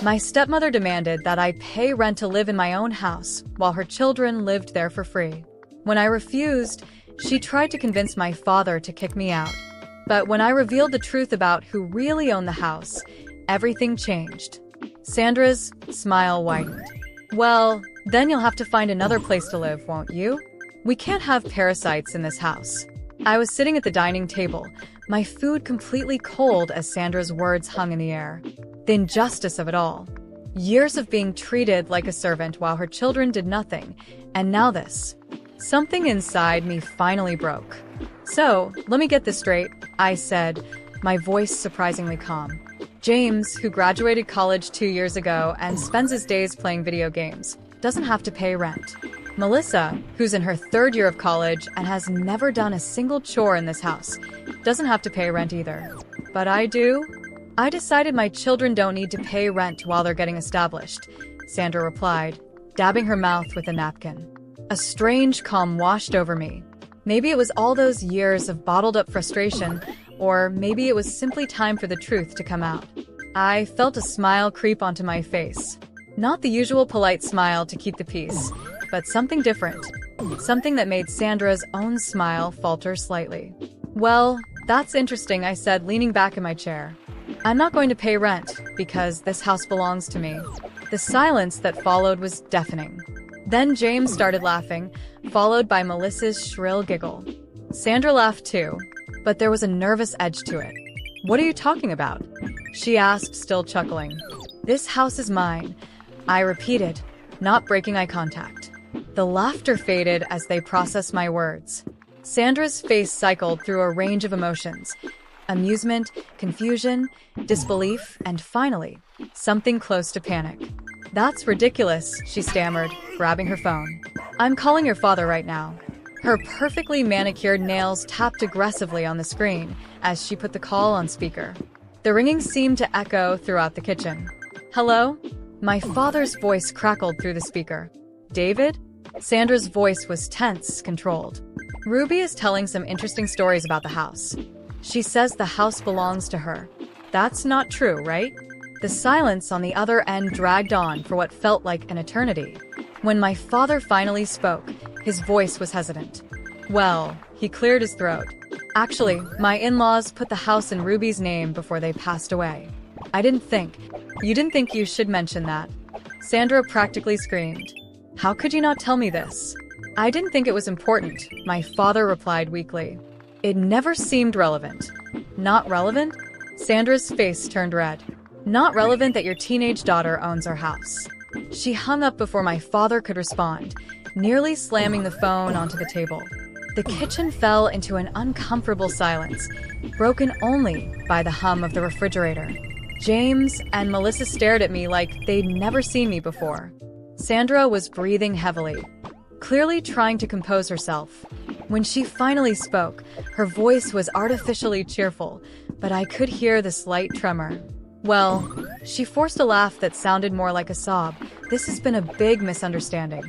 My stepmother demanded that I pay rent to live in my own house while her children lived there for free. When I refused, she tried to convince my father to kick me out. But when I revealed the truth about who really owned the house, everything changed. Sandra's smile widened. Well, then you'll have to find another place to live, won't you? We can't have parasites in this house. I was sitting at the dining table, my food completely cold as Sandra's words hung in the air. The injustice of it all. Years of being treated like a servant while her children did nothing, and now this. Something inside me finally broke. So, let me get this straight, I said, my voice surprisingly calm. James, who graduated college 2 years ago and spends his days playing video games, doesn't have to pay rent. Melissa, who's in her 3rd year of college and has never done a single chore in this house, doesn't have to pay rent either. But I do? I decided my children don't need to pay rent while they're getting established, Sandra replied, dabbing her mouth with a napkin. A strange calm washed over me. Maybe it was all those years of bottled-up frustration, or maybe it was simply time for the truth to come out. I felt a smile creep onto my face. Not the usual polite smile to keep the peace, but something different. Something that made Sandra's own smile falter slightly. Well, that's interesting, I said, leaning back in my chair. I'm not going to pay rent, because this house belongs to me. The silence that followed was deafening. Then James started laughing, followed by Melissa's shrill giggle. Sandra laughed too, but there was a nervous edge to it. What are you talking about? She asked, still chuckling. This house is mine, I repeated, not breaking eye contact. The laughter faded as they processed my words. Sandra's face cycled through a range of emotions. Amusement, confusion, disbelief, and finally, something close to panic. That's ridiculous, she stammered, grabbing her phone. I'm calling your father right now. Her perfectly manicured nails tapped aggressively on the screen as she put the call on speaker. The ringing seemed to echo throughout the kitchen. Hello? My father's voice crackled through the speaker. David? Sandra's voice was tense, controlled. Ruby is telling some interesting stories about the house. She says the house belongs to her. That's not true, right? The silence on the other end dragged on for what felt like an eternity. When my father finally spoke, his voice was hesitant. Well, he cleared his throat. Actually, my in-laws put the house in Ruby's name before they passed away. You didn't think you should mention that. Sandra practically screamed. How could you not tell me this? I didn't think it was important, my father replied weakly. It never seemed relevant. Not relevant? Sandra's face turned red. Not relevant that your teenage daughter owns our house. She hung up before my father could respond, nearly slamming the phone onto the table. The kitchen fell into an uncomfortable silence, broken only by the hum of the refrigerator. James and Melissa stared at me like they'd never seen me before. Sandra was breathing heavily, clearly trying to compose herself. When she finally spoke, her voice was artificially cheerful, but I could hear the slight tremor. Well, she forced a laugh that sounded more like a sob. This has been a big misunderstanding.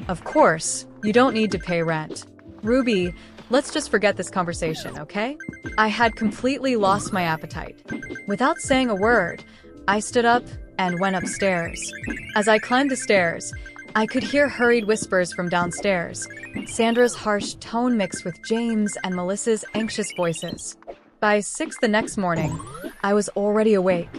Of course, you don't need to pay rent. Ruby, let's just forget this conversation, okay? I had completely lost my appetite. Without saying a word, I stood up and went upstairs. As I climbed the stairs, I could hear hurried whispers from downstairs, Sandra's harsh tone mixed with James and Melissa's anxious voices. By 6 the next morning, I was already awake,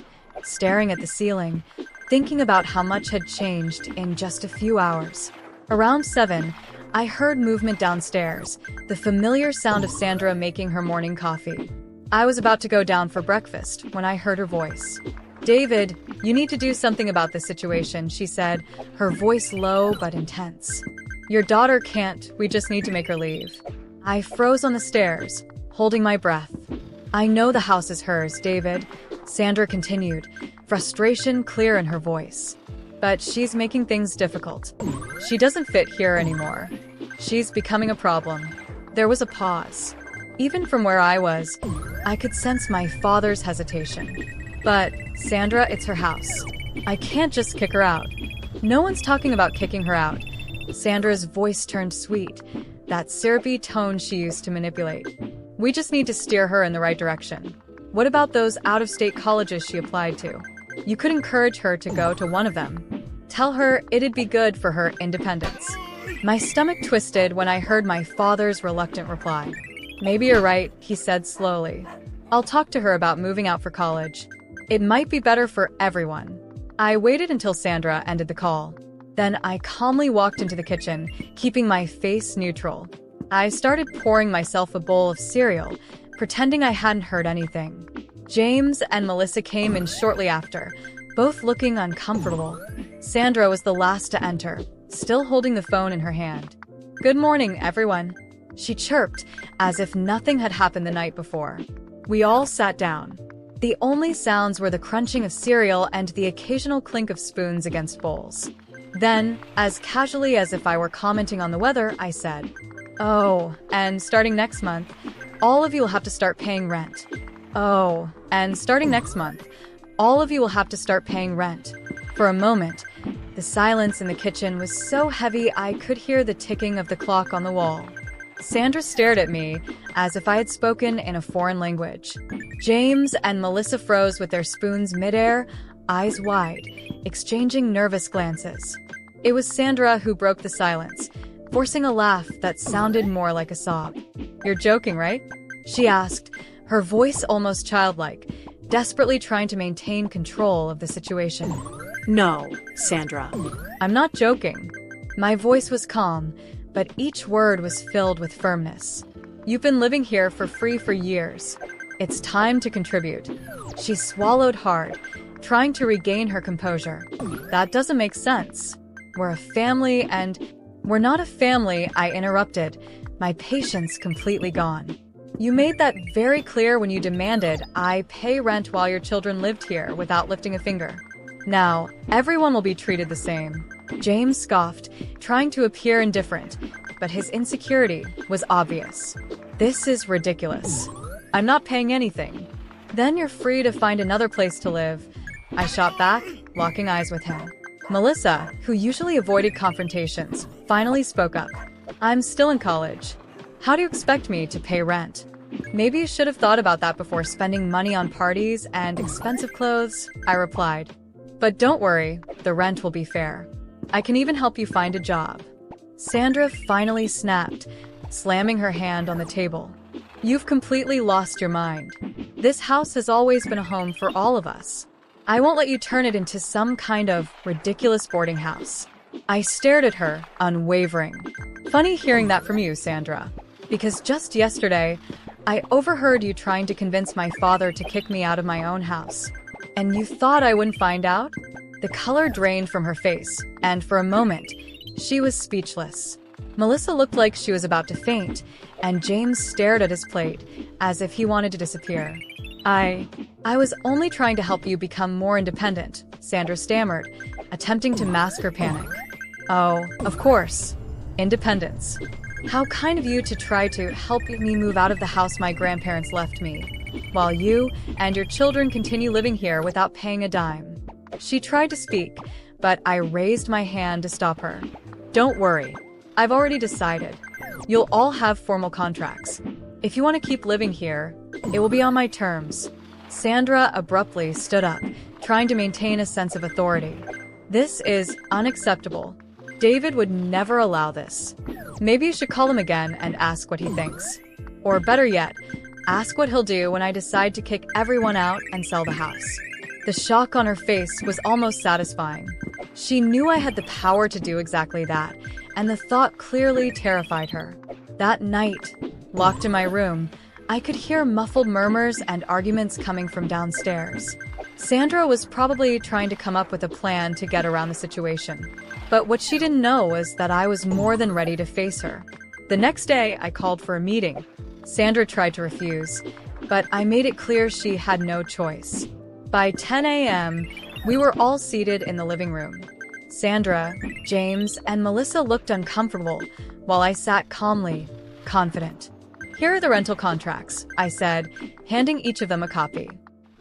staring at the ceiling, thinking about how much had changed in just a few hours. Around 7, I heard movement downstairs, the familiar sound of Sandra making her morning coffee. I was about to go down for breakfast when I heard her voice. David, you need to do something about this situation, she said, her voice low but intense. Your daughter can't, we just need to make her leave. I froze on the stairs, holding my breath. I know the house is hers, David, Sandra continued, frustration clear in her voice. But she's making things difficult. She doesn't fit here anymore. She's becoming a problem. There was a pause. Even from where I was, I could sense my father's hesitation. But, Sandra, it's her house. I can't just kick her out. No one's talking about kicking her out. Sandra's voice turned sweet, that syrupy tone she used to manipulate. We just need to steer her in the right direction. What about those out-of-state colleges she applied to? You could encourage her to go to one of them. Tell her it'd be good for her independence. My stomach twisted when I heard my father's reluctant reply. Maybe you're right, he said slowly. I'll talk to her about moving out for college. It might be better for everyone. I waited until Sandra ended the call. Then I calmly walked into the kitchen, keeping my face neutral. I started pouring myself a bowl of cereal, pretending I hadn't heard anything. James and Melissa came in shortly after, both looking uncomfortable. Sandra was the last to enter, still holding the phone in her hand. Good morning, everyone, she chirped, as if nothing had happened the night before. We all sat down. The only sounds were the crunching of cereal and the occasional clink of spoons against bowls. Then, as casually as if I were commenting on the weather, I said, "Oh, and starting next month, all of you will have to start paying rent. Oh, and starting next month, all of you will have to start paying rent." For a moment, the silence in the kitchen was so heavy I could hear the ticking of the clock on the wall. Sandra stared at me as if I had spoken in a foreign language. James and Melissa froze with their spoons midair, eyes wide, exchanging nervous glances. It was Sandra who broke the silence, forcing a laugh that sounded more like a sob. "You're joking, right?" she asked, her voice almost childlike, desperately trying to maintain control of the situation. No, Sandra. I'm not joking. My voice was calm, but each word was filled with firmness. You've been living here for free for years. It's time to contribute. She swallowed hard, trying to regain her composure. That doesn't make sense. We're a family and... We're not a family, I interrupted, my patience completely gone. You made that very clear when you demanded I pay rent while your children lived here without lifting a finger. Now, everyone will be treated the same. James scoffed, trying to appear indifferent, but his insecurity was obvious. This is ridiculous. I'm not paying anything. Then you're free to find another place to live. I shot back, locking eyes with him. Melissa, who usually avoided confrontations, finally spoke up. I'm still in college. How do you expect me to pay rent? Maybe you should have thought about that before spending money on parties and expensive clothes, I replied. But don't worry, the rent will be fair. I can even help you find a job. Sandra finally snapped, slamming her hand on the table. You've completely lost your mind. This house has always been a home for all of us. I won't let you turn it into some kind of ridiculous boarding house. I stared at her, unwavering. Funny hearing that from you, Sandra. Because just yesterday, I overheard you trying to convince my father to kick me out of my own house. And you thought I wouldn't find out? The color drained from her face, and for a moment, she was speechless. Melissa looked like she was about to faint, and James stared at his plate, as if he wanted to disappear. I was only trying to help you become more independent, Sandra stammered, attempting to mask her panic. Oh, of course. Independence. How kind of you to try to help me move out of the house my grandparents left me, while you and your children continue living here without paying a dime. She tried to speak, but I raised my hand to stop her. Don't worry. I've already decided. You'll all have formal contracts. If you want to keep living here, it will be on my terms. Sandra abruptly stood up, trying to maintain a sense of authority. This is unacceptable. David would never allow this. Maybe you should call him again and ask what he thinks. Or better yet, ask what he'll do when I decide to kick everyone out and sell the house. The shock on her face was almost satisfying. She knew I had the power to do exactly that, and the thought clearly terrified her. That night, locked in my room, I could hear muffled murmurs and arguments coming from downstairs. Sandra was probably trying to come up with a plan to get around the situation. But what she didn't know was that I was more than ready to face her. The next day, I called for a meeting. Sandra tried to refuse, but I made it clear she had no choice. By 10 a.m., we were all seated in the living room. Sandra, James, and Melissa looked uncomfortable, while I sat calmly, confident. Here are the rental contracts, I said, handing each of them a copy.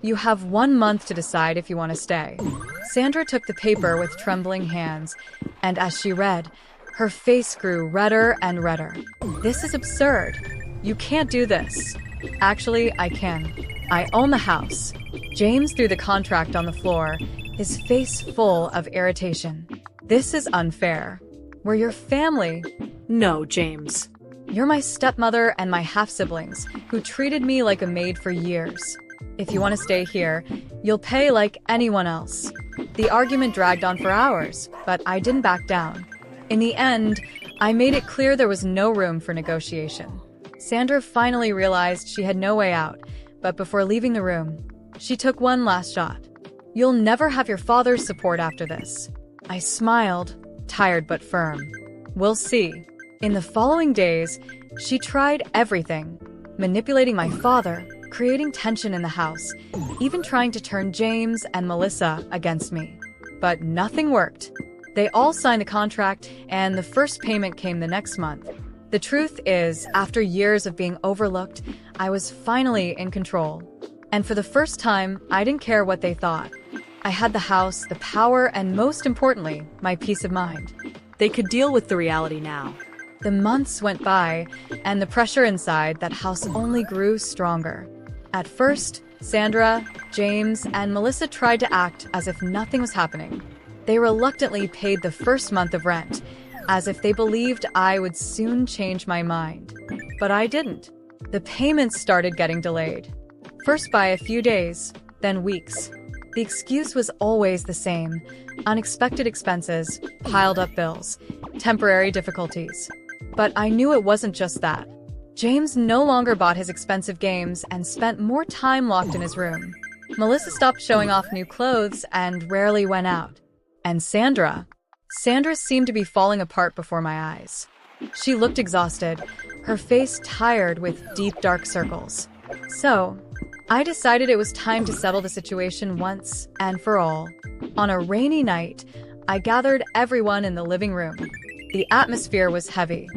You have 1 month to decide if you want to stay. Sandra took the paper with trembling hands, and as she read, her face grew redder and redder. This is absurd. You can't do this. Actually, I can. I own the house. James threw the contract on the floor, his face full of irritation. This is unfair. We're your family. No, James. You're my stepmother and my half-siblings, who treated me like a maid for years. If you want to stay here, you'll pay like anyone else. The argument dragged on for hours, but I didn't back down. In the end, I made it clear there was no room for negotiation. Sandra finally realized she had no way out, but before leaving the room, she took one last shot. You'll never have your father's support after this. I smiled, tired but firm. We'll see. In the following days, she tried everything, manipulating my father, creating tension in the house, even trying to turn James and Melissa against me. But nothing worked. They all signed the contract, and the first payment came the next month. The truth is, after years of being overlooked, I was finally in control. And for the first time, I didn't care what they thought. I had the house, the power, and most importantly, my peace of mind. They could deal with the reality now. The months went by, and the pressure inside that house only grew stronger. At first, Sandra, James, and Melissa tried to act as if nothing was happening. They reluctantly paid the first month of rent, as if they believed I would soon change my mind. But I didn't. The payments started getting delayed. First by a few days, then weeks. The excuse was always the same: unexpected expenses, piled up bills, temporary difficulties. But I knew it wasn't just that. James no longer bought his expensive games and spent more time locked in his room. Melissa stopped showing off new clothes and rarely went out. And Sandra seemed to be falling apart before my eyes. She looked exhausted, her face tired with deep dark circles. So, I decided it was time to settle the situation once and for all. On a rainy night, I gathered everyone in the living room. The atmosphere was heavy.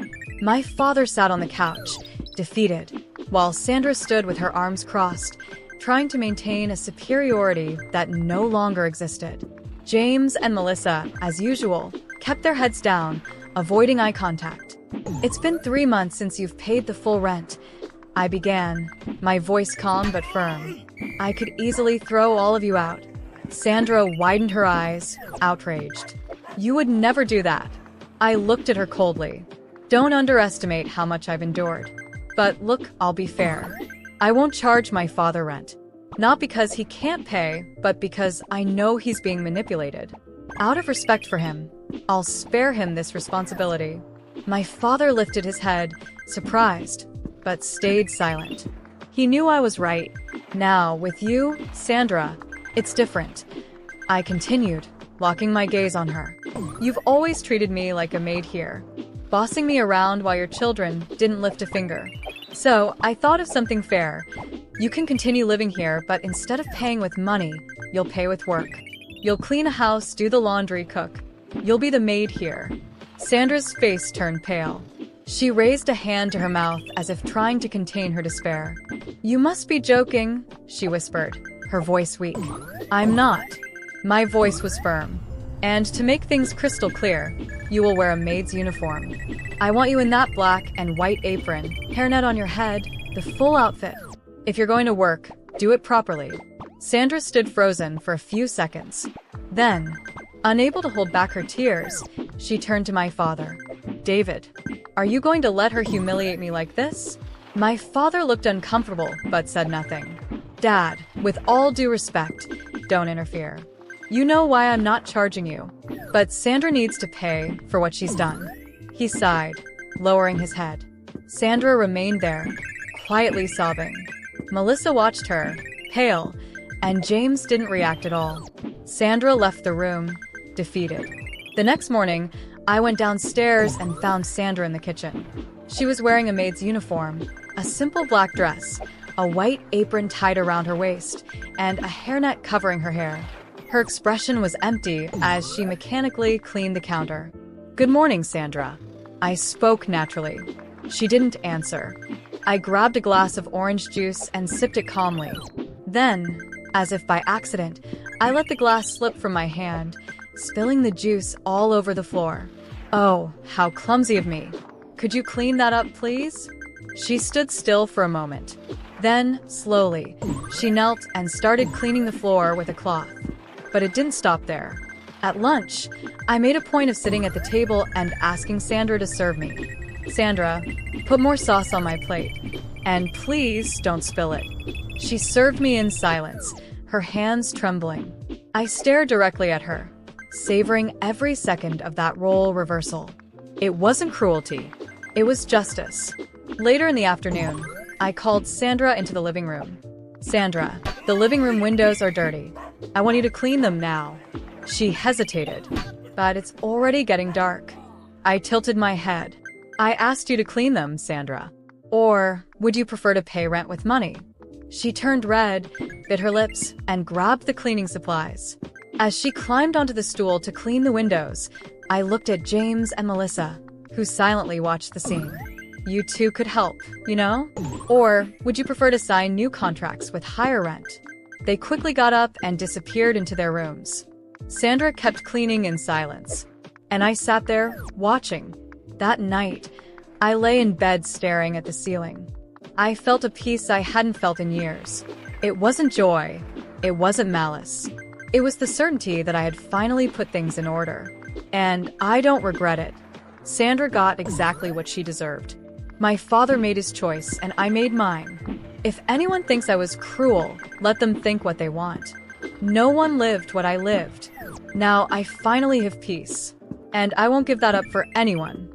My father sat on the couch, defeated, while Sandra stood with her arms crossed, trying to maintain a superiority that no longer existed. James and Melissa, as usual, kept their heads down, avoiding eye contact. It's been 3 months since you've paid the full rent. I began, my voice calm but firm. I could easily throw all of you out. Sandra widened her eyes, outraged. You would never do that. I looked at her coldly. Don't underestimate how much I've endured. But look, I'll be fair. I won't charge my father rent. Not because he can't pay, but because I know he's being manipulated. Out of respect for him, I'll spare him this responsibility. My father lifted his head, surprised, but stayed silent. He knew I was right. Now, with you, Sandra, it's different. I continued, locking my gaze on her. You've always treated me like a maid here, bossing me around while your children didn't lift a finger. So, I thought of something fair. You can continue living here, but instead of paying with money, you'll pay with work. You'll clean a house, do the laundry, cook. You'll be the maid here. Sandra's face turned pale. She raised a hand to her mouth as if trying to contain her despair. You must be joking, she whispered, her voice weak. I'm not. My voice was firm. And to make things crystal clear, you will wear a maid's uniform. I want you in that black and white apron, hairnet on your head, the full outfit. If you're going to work, do it properly. Sandra stood frozen for a few seconds. Then, unable to hold back her tears, she turned to my father. David, are you going to let her humiliate me like this? My father looked uncomfortable, but said nothing. Dad, with all due respect, don't interfere. You know why I'm not charging you. But Sandra needs to pay for what she's done. He sighed, lowering his head. Sandra remained there, quietly sobbing. Melissa watched her, pale, and James didn't react at all. Sandra left the room, defeated. The next morning, I went downstairs and found Sandra in the kitchen. She was wearing a maid's uniform, a simple black dress, a white apron tied around her waist, and a hairnet covering her hair. Her expression was empty as she mechanically cleaned the counter. Good morning, Sandra. I spoke naturally. She didn't answer. I grabbed a glass of orange juice and sipped it calmly. Then, as if by accident, I let the glass slip from my hand, spilling the juice all over the floor. Oh, how clumsy of me. Could you clean that up, please? She stood still for a moment. Then, slowly, she knelt and started cleaning the floor with a cloth. But it didn't stop there. At lunch, I made a point of sitting at the table and asking Sandra to serve me. "Sandra, put more sauce on my plate. And please don't spill it." She served me in silence, her hands trembling. I stared directly at her, savoring every second of that role reversal. It wasn't cruelty. It was justice. Later in the afternoon, I called Sandra into the living room. "Sandra, the living room windows are dirty. I want you to clean them now." She hesitated, but it's already getting dark. I tilted my head. "I asked you to clean them, Sandra. Or would you prefer to pay rent with money?" She turned red, bit her lips, and grabbed the cleaning supplies. As she climbed onto the stool to clean the windows, I looked at James and Melissa, who silently watched the scene. "You two could help, you know? Or would you prefer to sign new contracts with higher rent?" They quickly got up and disappeared into their rooms. Sandra kept cleaning in silence, and I sat there, watching. That night, I lay in bed staring at the ceiling. I felt a peace I hadn't felt in years. It wasn't joy. It wasn't malice. It was the certainty that I had finally put things in order. And I don't regret it. Sandra got exactly what she deserved. My father made his choice, and I made mine. If anyone thinks I was cruel, let them think what they want. No one lived what I lived. Now I finally have peace, and I won't give that up for anyone.